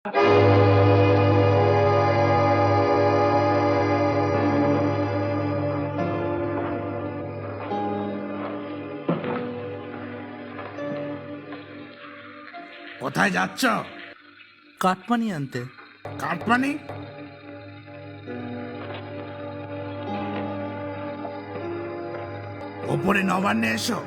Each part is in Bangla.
কোথায় যাচ্ছ? কাটমানি আনতে। কাটমানি? ওপরে নবান্নে এসো।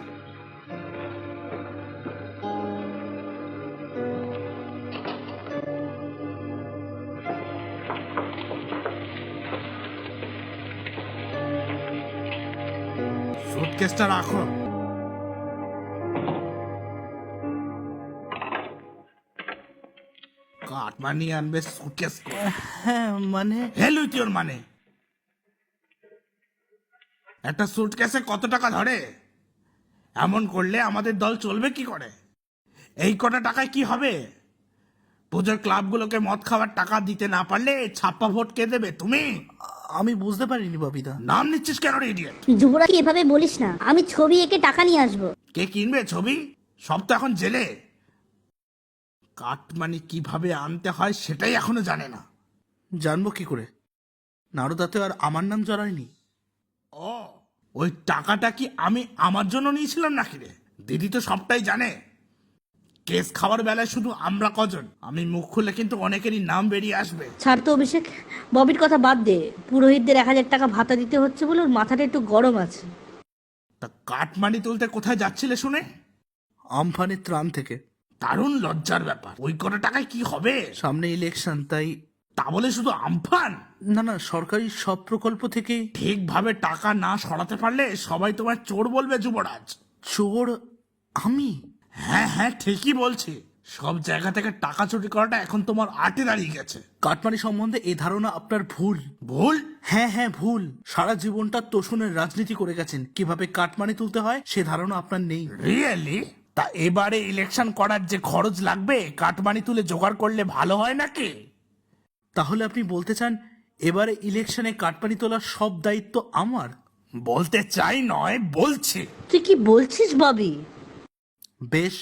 সুটকেসটা রাখো। কাটমানি আনবে, সুটকেস? হ্যাঁ মানে হেলুই তোর মানে একটা সুটকেসে কত টাকা ধরে? এমন করলে আমাদের দল চলবে কি করে? এই কটা টাকায় কি হবে? পুজোর ক্লাবগুলোকে মদ খাওয়ার টাকা দিতে না পারলে ছাপ্পা ভোট কে দেবে? তুমি? আমি বুঝতে পারিনি ববিদা। নাম নিচ্ছিস কেন রে ইডিয়েট? যুবরাজ এভাবে বলিস না, আমি ছবি এঁকে টাকা নিয়ে আসবো। কে কিনবে ছবি? সব তো এখন জেলে। কাটমানি কিভাবে আনতে হয় সেটাই এখনো জানে না। জানবো কি করে? নারদাতে আর আমার নাম জড়ায়নি। ও, ওই টাকাটা কি আমি আমার জন্য নিয়েছিলাম নাকি রে? দিদি তো সবটাই জানে। কেস খাওয়ার বেলায় শুধু আমরা কজন, আমি মুখ খুলে কিন্তু অনেকেরই নাম বেরিয়ে আসবে। ছাড় তো অভিষেক, ববির কথা বাদ দে। পুরোহিতদের 1000 টাকা ভাতা দিতে হচ্ছে বলে ওর মাথাটা একটু গরম আছে। তা কাটমানি তুলতে কোথায় যাচ্ছিলে শুনে? আমফানের ত্রাণ থেকে। দারুণ লজ্জার ব্যাপার। ওই কটা টাকায় কি হবে? সামনে ইলেকশন, তাই। তা বলে শুধু আমফান? না না, সরকারি সব প্রকল্প থেকে। ঠিকভাবে টাকা না সরাতে পারলে সবাই তোমার চোর বলবে যুবরাজ। চোর? আমি? হ্যাঁ হ্যাঁ, ঠিকই বলছি। সব জায়গা থেকে টাকা চুরি করাটা এখন তোমার আটে দাঁড়িয়ে গেছে। কাটমানি সম্বন্ধে এই ধারণা আপনার ভুল। ভুল? হ্যাঁ হ্যাঁ ভুল। সারা জীবনটা তোষণের রাজনীতি করে গেছেন, কিভাবে কাটমানি তুলতে হয় সে ধারণা আপনার নেই। রিয়েলি? তা এবারে ইলেকশন করার যে খরচ লাগবে কাটমানি তুলে জোগাড় করলে ভালো হয় নাকি? তাহলে আপনি বলতে চান এবারে ইলেকশনে কাটমানি তোলার সব দায়িত্ব আমার? বলতে চাই নয়, বলছি। তুই কি বলছিস ববি? বেশ।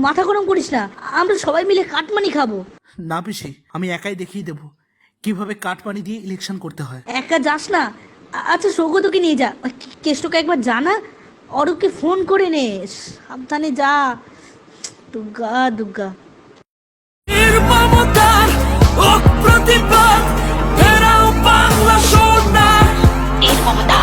মাথা গরম করিস না, আমরা সবাই মিলে কাটমানি খাবো। না পিসি, আমি একাই দেখিয়ে দেব কিভাবে কাটমানি দিয়ে ইলেকশন করতে হয়। একা যাস না। আচ্ছা সৌগতকে নিয়ে যা, কেষ্টকে একবার জানা, অরূপকে ফোন করে নে, সাবধানে যা। দুর্গা দুর্গা। নির্মমতার প্রতিবাদ, ফেরাও বাংলা সোনা। নির্মমতা